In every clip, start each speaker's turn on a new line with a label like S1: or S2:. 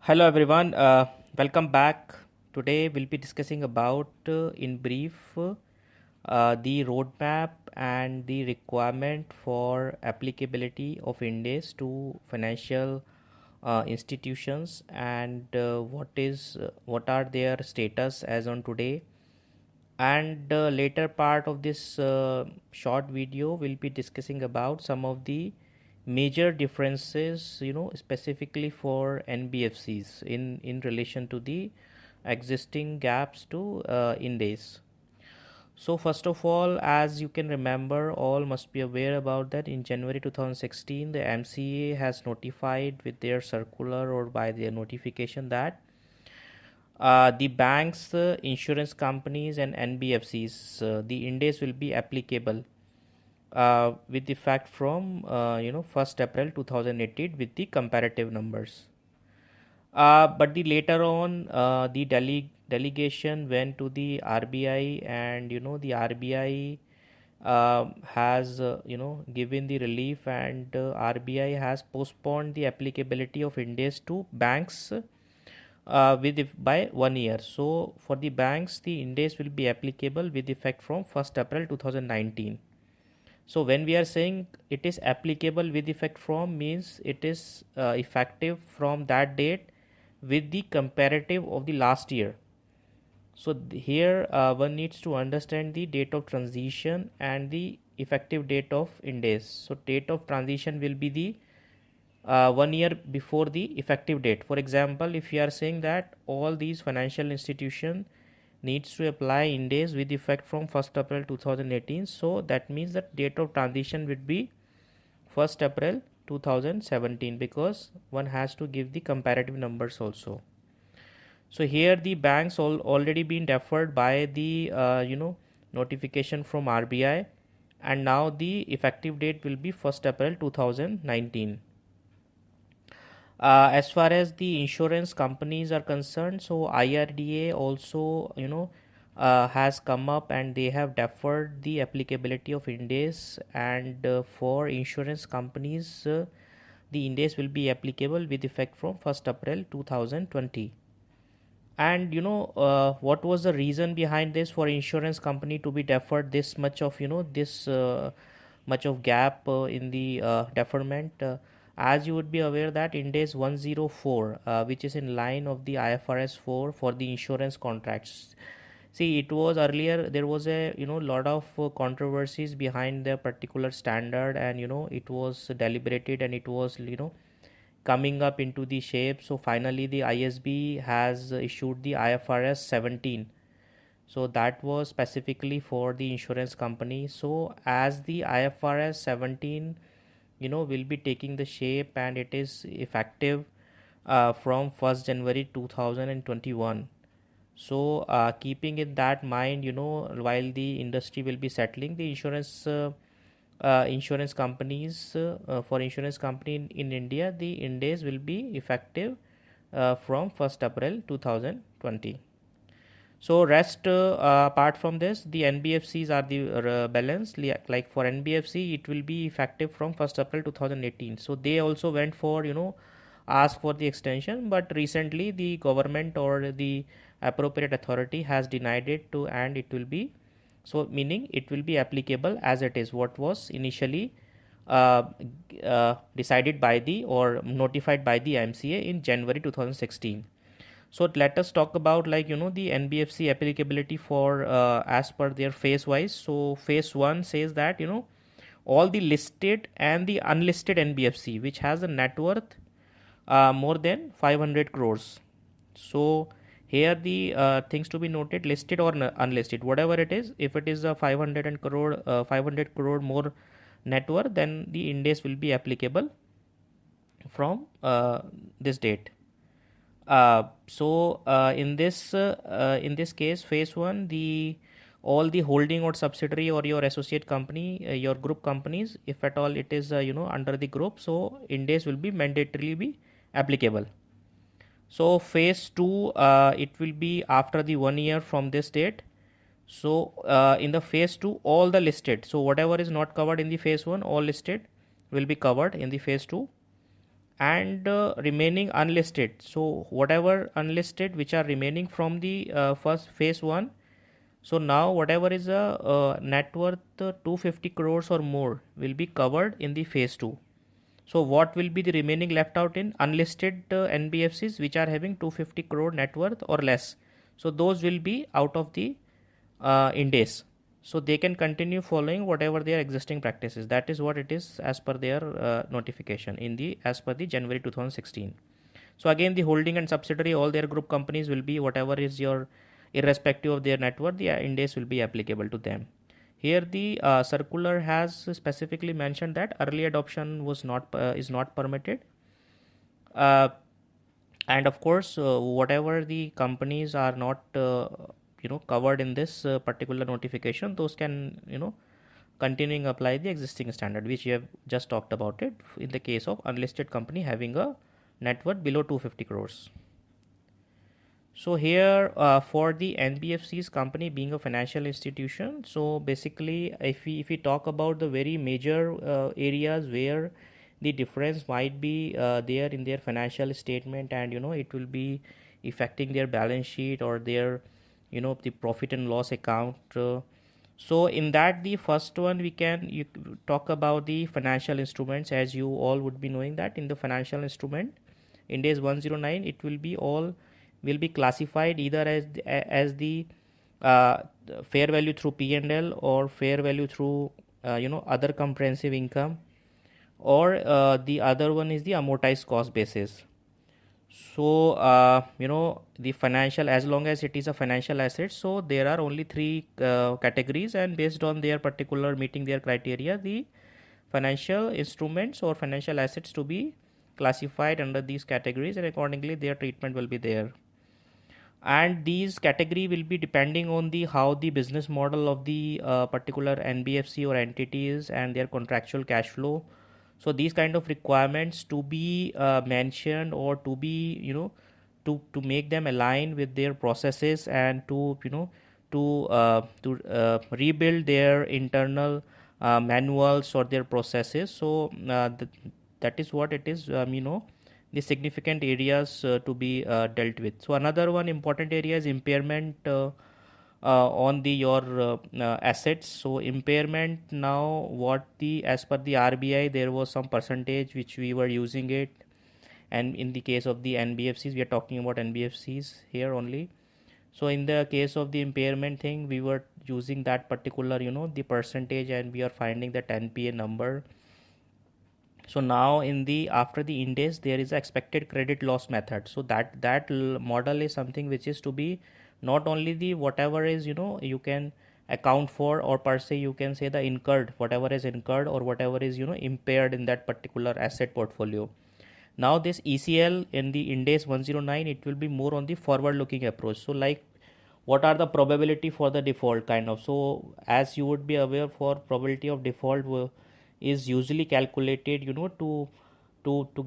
S1: Hello everyone, welcome back. Today we'll be discussing about in brief the roadmap and the requirement for applicability of Ind-As to financial institutions and what are their status as on today. And later part of this short video will be discussing about some of the major differences, specifically for NBFCs in relation to the existing gaps to Ind-As. So first of all, as you can remember, all must be aware about that in January 2016 the MCA has notified with their circular or by their notification that the banks, insurance companies, and NBFCs, the Ind-As will be applicable with effect from 1st April 2018 with the comparative numbers. But the later on, the delegation went to the RBI, and the RBI has given the relief, and RBI has postponed the applicability of Ind-As to banks by 1 year. So for the banks, the Ind-As will be applicable with effect from 1st April 2019. So when we are saying it is applicable with effect from, means it is effective from that date with the comparative of the last year. So here one needs to understand the date of transition and the effective date of Ind-As. So date of transition will be the 1 year before the effective date. For example, if you are saying that all these financial institutions needs to apply Ind-As with effect from 1st April 2018, so that means that date of transition would be 1st April 2017, because one has to give the comparative numbers also. So here the banks already been deferred by the notification from RBI, and now the effective date will be 1st April 2019. As far as the insurance companies are concerned, so IRDA also has come up and they have deferred the applicability of Ind-As, and for insurance companies the Ind-As will be applicable with effect from 1st April 2020. And what was the reason behind this for insurance company to be deferred this much of this much of gap in the deferment? As you would be aware that Ind-As 104, which is in line of the IFRS 4 for the insurance contracts. See, it was earlier there was a lot of controversies behind the particular standard, and it was deliberated and it was coming up into the shape. So finally the ISB has issued the IFRS 17. So that was specifically for the insurance company. So as the IFRS 17 will be taking the shape and it is effective from 1st January 2021. So keeping in that mind, while the industry will be settling, the insurance companies, for insurance company in India, the Ind-As will be effective from 1st April 2020. So rest apart from this, the NBFCs are the balance. Like for NBFC, it will be effective from 1st April 2018. So they also went for ask for the extension, but recently the government or the appropriate authority has denied it to, and it will be, so meaning it will be applicable as it is what was initially decided by the or notified by the MCA in January 2016. So let us talk about the NBFC applicability for as per their phase wise. So phase 1 says that all the listed and the unlisted NBFC which has a net worth more than 500 crores. So here the things to be noted: listed or unlisted, whatever it is, if it is a 500 crore more net worth, then the Ind-As will be applicable from this date. In this case, phase 1, the all the holding or subsidiary or your associate company, your group companies, if at all it is under the group, so Ind-As will be mandatorily be applicable. So phase 2, it will be after the 1 year from this date. So in the phase 2, all the listed, so whatever is not covered in the phase 1, all listed will be covered in the phase 2. and remaining unlisted. So whatever unlisted which are remaining from the first phase 1, so now whatever is a net worth 250 crores or more will be covered in the phase 2. So what will be the remaining left out in unlisted NBFCs which are having 250 crore net worth or less? So those will be out of the Ind-As. So they can continue following whatever their existing practices. That is what it is as per their notification in the as per the January 2016. So again, the holding and subsidiary, all their group companies will be whatever is your, irrespective of their net worth, the Ind-As will be applicable to them. Here the circular has specifically mentioned that early adoption was not is not permitted, uh, and of course whatever the companies are not covered in this particular notification, those can continuing apply the existing standard which you have just talked about it in the case of unlisted company having a net worth below 250 crores. So here for the NBFC's company being a financial institution, so basically if we talk about the very major areas where the difference might be there in their financial statement, and it will be affecting their balance sheet or their the profit and loss account. So in that, the first one we can talk about the financial instruments. As you all would be knowing that in the financial instrument Ind-As 109, it will be all will be classified either as the fair value through P&L or fair value through other comprehensive income, or the other one is the amortized cost basis. So the financial, as long as it is a financial asset, so there are only three categories, and based on their particular meeting their criteria, the financial instruments or financial assets to be classified under these categories, and accordingly their treatment will be there. And these category will be depending on the how the business model of the particular NBFC or entity is and their contractual cash flow. So these kind of requirements to be mentioned, or to be to make them align with their processes, and to rebuild their internal manuals or their processes. So that is what it is, the significant areas to be dealt with. So another one important area is impairment on the your assets. So impairment, now what the as per the RBI there was some percentage which we were using it, and in the case of the NBFCs, we are talking about NBFCs here only. So in the case of the impairment thing, we were using that particular the percentage, and we are finding that NPA number. So now in the after the Ind-As there is a expected credit loss method. So that model is something which is to be not only the whatever is you can account for, or per se you can say the incurred, whatever is incurred or whatever is impaired in that particular asset portfolio. Now this ECL in the Ind-As 109, it will be more on the forward looking approach. So like what are the probability for the default kind of. So as you would be aware, for probability of default is usually calculated to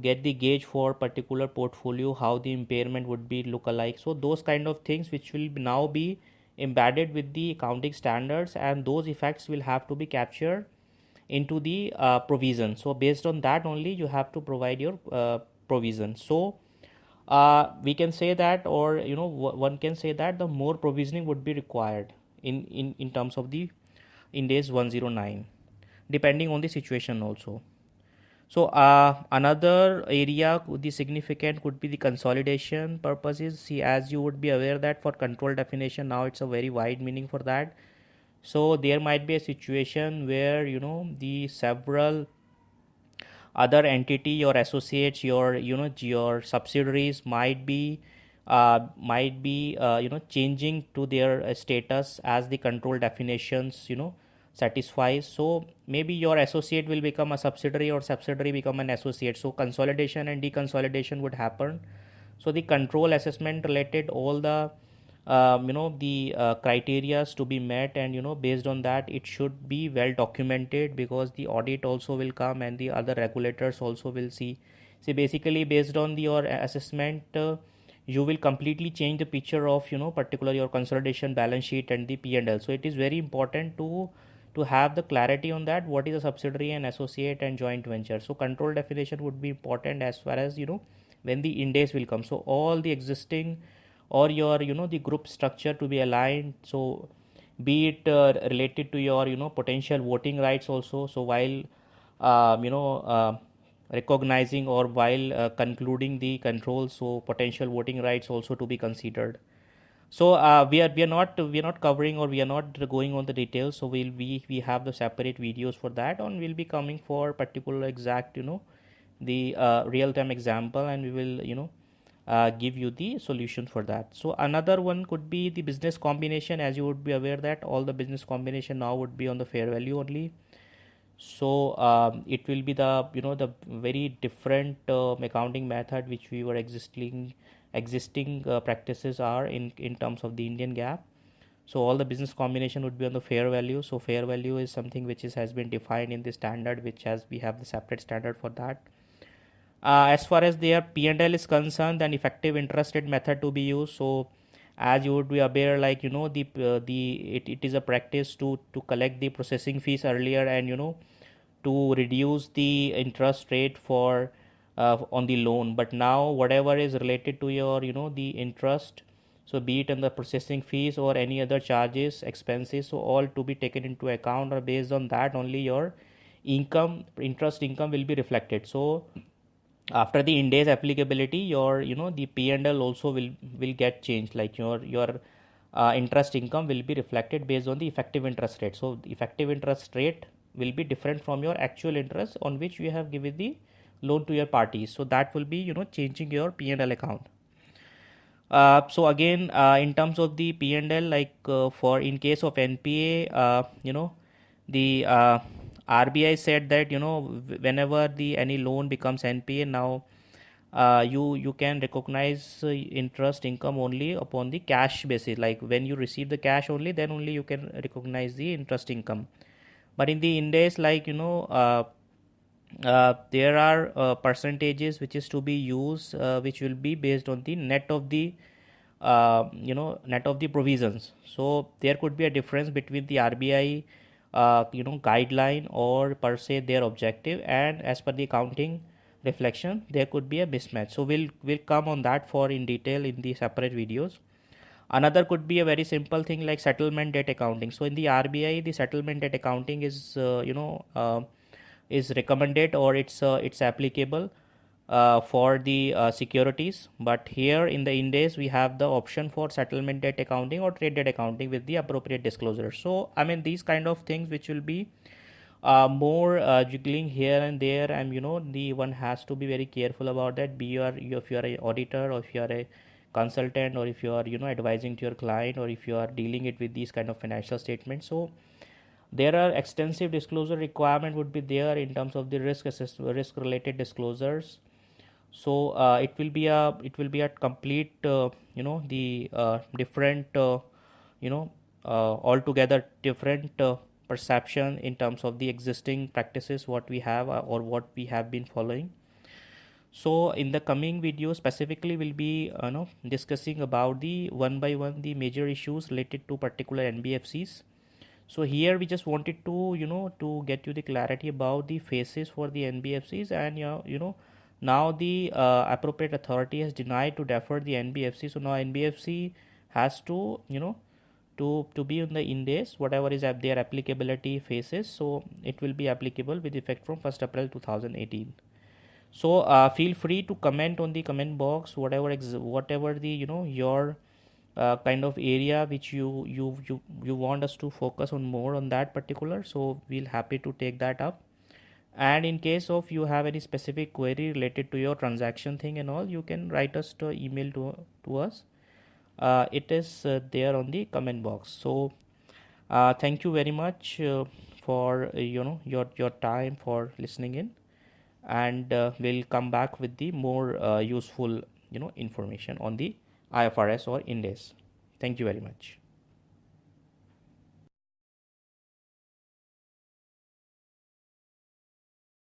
S1: get the gauge for particular portfolio how the impairment would be look alike. So those kind of things which will now be embedded with the accounting standards, and those effects will have to be captured into the provision. So based on that only you have to provide your provision. So we can say that, or one can say that the more provisioning would be required in terms of the Ind-As 109, depending on the situation also. So another area could be significant could be the consolidation purposes. See, as you would be aware that for control definition now it's a very wide meaning for that. So there might be a situation where the several other entity or associates, your subsidiaries might be changing to their status as the control definitions satisfies. So maybe your associate will become a subsidiary, or subsidiary become an associate. So consolidation and deconsolidation would happen. So the control assessment related all the the criterias to be met, and based on that it should be well documented, because the audit also will come and the other regulators also will see basically based on your assessment you will completely change the picture of particular your consolidation balance sheet and the P&L. So it is very important to to have the clarity on that, what is a subsidiary and associate and joint venture. So control definition would be important as far as when the Ind-As will come. So all the existing or your the group structure to be aligned. So be it related to your potential voting rights also. So while recognizing or while concluding the controls, so potential voting rights also to be considered. So we are not covering or we are not going on the details. So we have the separate videos for that, and we'll be coming for particular exact the real time example, and we will give you the solution for that. So another one could be the business combination. As you would be aware that all the business combination now would be on the fair value only. So it will be the the very different accounting method which we were existing practices are in terms of the Indian GAAP. So all the business combination would be on the fair value. So fair value is something which has been defined in the standard, which has we have the separate standard for that. As far as their P&L is concerned, then effective interest rate method to be used. So as you would be aware, like it is a practice to collect the processing fees earlier, and to reduce the interest rate for on the loan. But now whatever is related to your the interest, so be it in the processing fees or any other charges, expenses, so all to be taken into account, or based on that only your interest income will be reflected. So after the Ind-As applicability, your the P&L also will get changed, like your interest income will be reflected based on the effective interest rate. So the effective interest rate will be different from your actual interest on which you have given the loan to your parties. So that will be changing your P&L account. So again, in terms of the P&L, like for in case of NPA, the RBI said that whenever the any loan becomes NPA, now you can recognize interest income only upon the cash basis. Like when you receive the cash only, then only you can recognize the interest income. But in the Ind-As, like there are percentages which is to be used, which will be based on the net of the net of the provisions. So there could be a difference between the RBI guideline or per se their objective, and as per the accounting reflection there could be a mismatch. So we'll come on that for in detail in the separate videos. Another could be a very simple thing like settlement debt accounting. So in the RBI, the settlement debt accounting is is recommended, or it's applicable for the securities. But here in the Ind-As we have the option for settlement debt accounting or trade debt accounting with the appropriate disclosure. So I mean these kind of things which will be more jiggling here and there, and the one has to be very careful about that. If you are an auditor, or if you are a consultant, or if you are advising to your client, or if you are dealing it with these kind of financial statements. So there are extensive disclosure requirement would be there in terms of the risk related disclosures. So it will be a complete the different altogether different perception in terms of the existing practices what we have or what we have been following. So in the coming video specifically we'll be discussing about the one by one the major issues related to particular NBFCs. So here we just wanted to to get you the clarity about the phases for the NBFCs, and now the appropriate authority has denied to defer the NBFC. So now NBFC has to to be in the Ind-As whatever is at their applicability phases. So it will be applicable with effect from 1st April 2018. So feel free to comment on the comment box whatever the your kind of area which you want us to focus on more on that particular. So we'll happy to take that up. And in case of you have any specific query related to your transaction thing and all, you can write us to email to us. It is there on the comment box. So thank you very much for your time for listening in, and we'll come back with the more useful information on the IFRS or Ind-As. Thank you very much.